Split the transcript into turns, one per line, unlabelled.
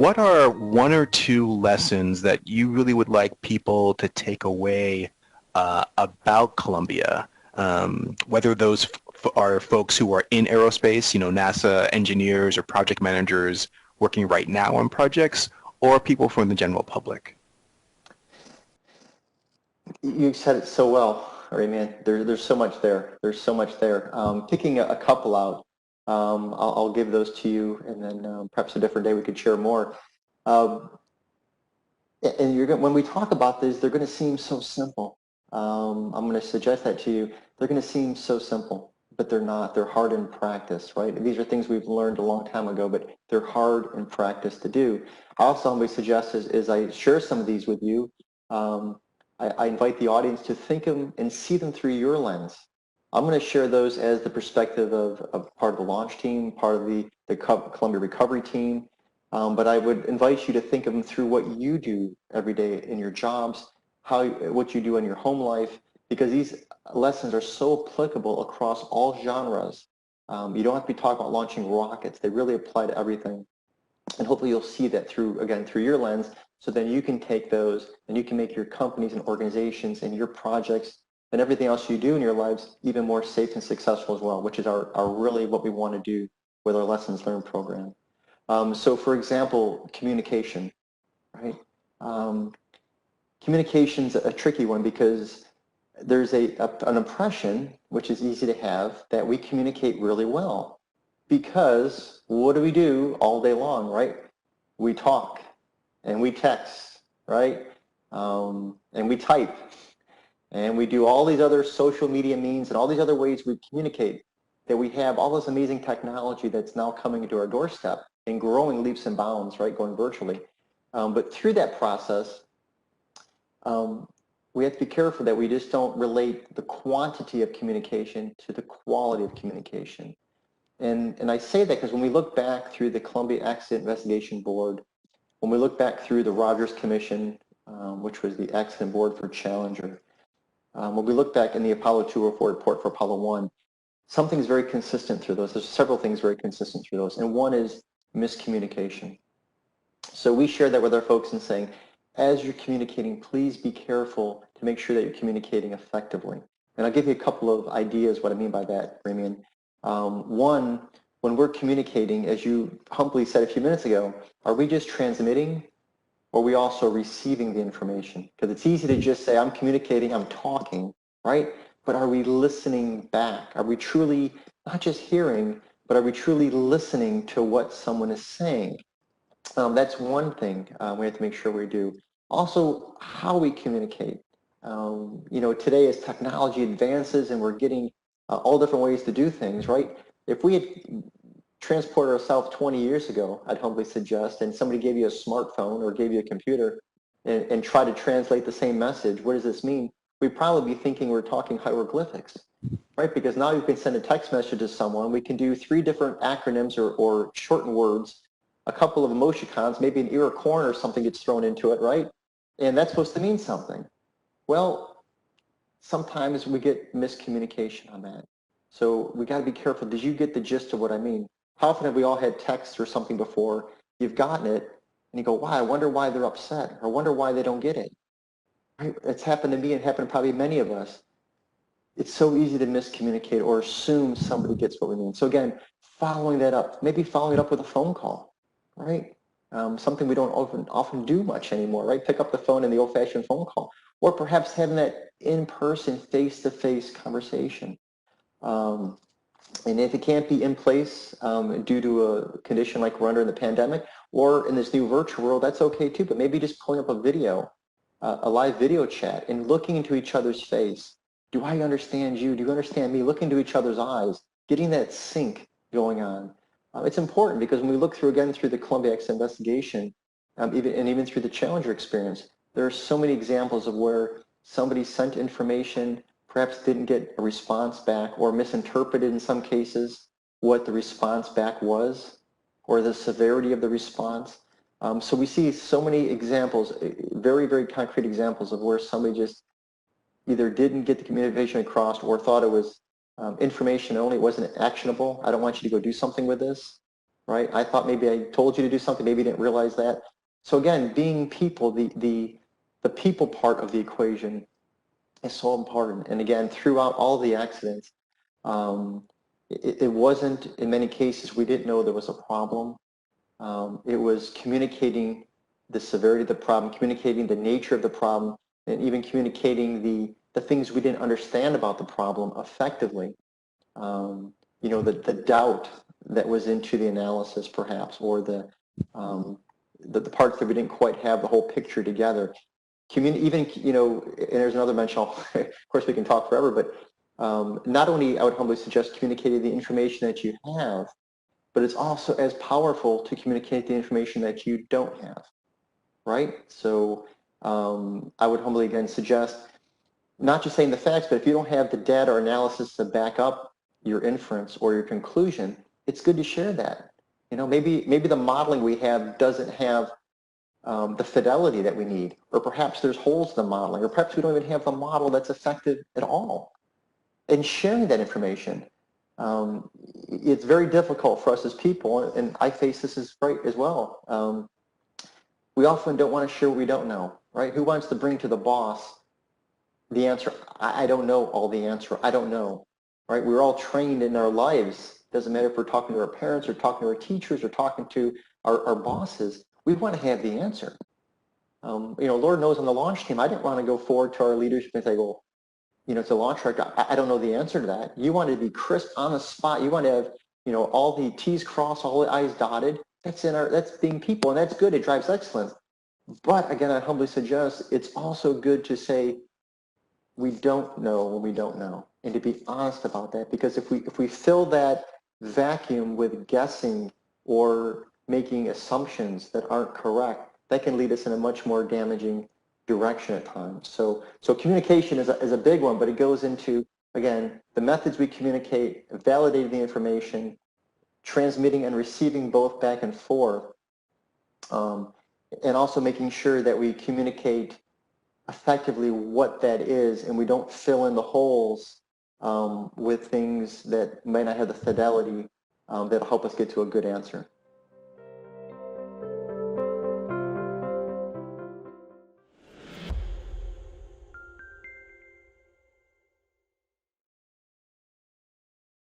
what are one or two lessons that you really would like people to take away about Columbia? Whether those are folks who are in aerospace, NASA engineers or project managers working right now on projects, or people from the general public.
You said it so well, Rayman. There's so much there. There's so much there. Picking a couple out, I'll give those to you, and then perhaps a different day we could share more. Um, and when we talk about this, they're going to seem so simple. I'm going to suggest that to you. They're going to seem so simple, but they're not. They're hard in practice, right? These are things we've learned a long time ago, but they're hard in practice to do. Also, I'm going to suggest is I share some of these with you. I invite the audience to think of them and see them through your lens. I'm going to share those as the perspective of part of the launch team, part of the Columbia recovery team, but I would invite you to think of them through what you do every day in your jobs, what you do in your home life, because these lessons are so applicable across all genres. You don't have to be talking about launching rockets. They really apply to everything. And hopefully you'll see that through your lens, so then you can take those and you can make your companies and organizations and your projects and everything else you do in your lives even more safe and successful as well, which is our really what we want to do with our Lessons Learned program. So for example, communication, right? Communication's a tricky one because there's an impression, which is easy to have, that we communicate really well. Because what do we do all day long, right? We talk and we text, right? And we type and we do all these other social media means and all these other ways we communicate, that we have all this amazing technology that's now coming into our doorstep and growing leaps and bounds, right, going virtually. But through that process, we have to be careful that we just don't relate the quantity of communication to the quality of communication. And I say that because when we look back through the Columbia Accident Investigation Board, when we look back through the Rogers Commission, which was the accident board for Challenger, when we look back in the Apollo 204 report for Apollo 1, something's very consistent through those. There's several things very consistent through those, and one is miscommunication. So we share that with our folks and saying, as you're communicating, please be careful to make sure that you're communicating effectively. And I'll give you a couple of ideas what I mean by that, Ramian. One, when we're communicating, as you humbly said a few minutes ago, are we just transmitting, or are we also receiving the information? Because it's easy to just say, I'm communicating, I'm talking, right? But are we listening back? Are we truly not just hearing, but are we truly listening to what someone is saying? That's one thing we have to make sure we do. Also, how we communicate. Today as technology advances and we're getting all different ways to do things, right? If we had transported ourselves 20 years ago, I'd humbly suggest, and somebody gave you a smartphone or gave you a computer and try to translate the same message, what does this mean? We'd probably be thinking we're talking hieroglyphics, right? Because now you can send a text message to someone. We can do 3 different acronyms or shortened words, a couple of emoticons, maybe an ear or corn or something gets thrown into it, right? And that's supposed to mean something. Well, sometimes we get miscommunication on that. So we got to be careful. Did you get the gist of what I mean? How often have we all had text or something before? You've gotten it, and you go, wow, I wonder why they're upset, or wonder why they don't get it. Right? It's happened to me and happened to probably many of us. It's so easy to miscommunicate or assume somebody gets what we mean. So again, following that up, maybe following it up with a phone call, right? Something we don't often do much anymore, right? Pick up the phone in the old-fashioned phone call, or perhaps having that in-person, face-to-face conversation. And if it can't be in place due to a condition like we're under in the pandemic, or in this new virtual world, that's okay too. But maybe just pulling up a video, a live video chat, and looking into each other's face. Do I understand you? Do you understand me? Look into each other's eyes, getting that sync going on. It's important because when we look through the Columbia X investigation, even through the Challenger experience, there are so many examples of where somebody sent information, perhaps didn't get a response back, or misinterpreted in some cases what the response back was, or the severity of the response. So we see so many examples, very, very concrete examples of where somebody just either didn't get the communication across or thought it was information only, it wasn't actionable. I don't want you to go do something with this. right? I thought maybe I told you to do something, maybe you didn't realize that. So again, being people, the people part of the equation is so important. And again, throughout all the accidents, it wasn't, in many cases, we didn't know there was a problem. It was communicating the severity of the problem, communicating the nature of the problem, and even communicating the things we didn't understand about the problem effectively. You know, the doubt that was into the analysis, perhaps, or the parts that we didn't quite have the whole picture together. Even, you know, and there's another mention, of course we can talk forever, but not only, I would humbly suggest communicating the information that you have, but it's also as powerful to communicate the information that you don't have, right? So I would humbly again suggest not just saying the facts, but if you don't have the data or analysis to back up your inference or your conclusion, it's good to share that. You know, maybe the modeling we have doesn't have the fidelity that we need, or perhaps there's holes in the modeling, or perhaps we don't even have the model that's effective at all. And sharing that information, it's very difficult for us as people, and I face this as well. We often don't want to share what we don't know, right? Who wants to bring to the boss the answer? I don't know all the answer. I don't know, right? We're all trained in our lives. Doesn't matter if we're talking to our parents or talking to our teachers or talking to our bosses. We want to have the answer. You know, Lord knows on the launch team, I didn't want to go forward to our leadership and say, well, you know, to launch director, I don't know the answer to that. You want to be crisp on the spot. You want to have, you know, all the T's crossed, all the I's dotted. That's being people, and that's good. It drives excellence. But again, I humbly suggest it's also good to say we don't know when we don't know, and to be honest about that. Because if we fill that vacuum with guessing or making assumptions that aren't correct, that can lead us in a much more damaging direction at times. So communication is a big one, but it goes into, again, the methods we communicate, validating the information, transmitting and receiving both back and forth, and also making sure that we communicate effectively what that is, and we don't fill in the holes with things that might not have the fidelity that'll help us get to a good answer.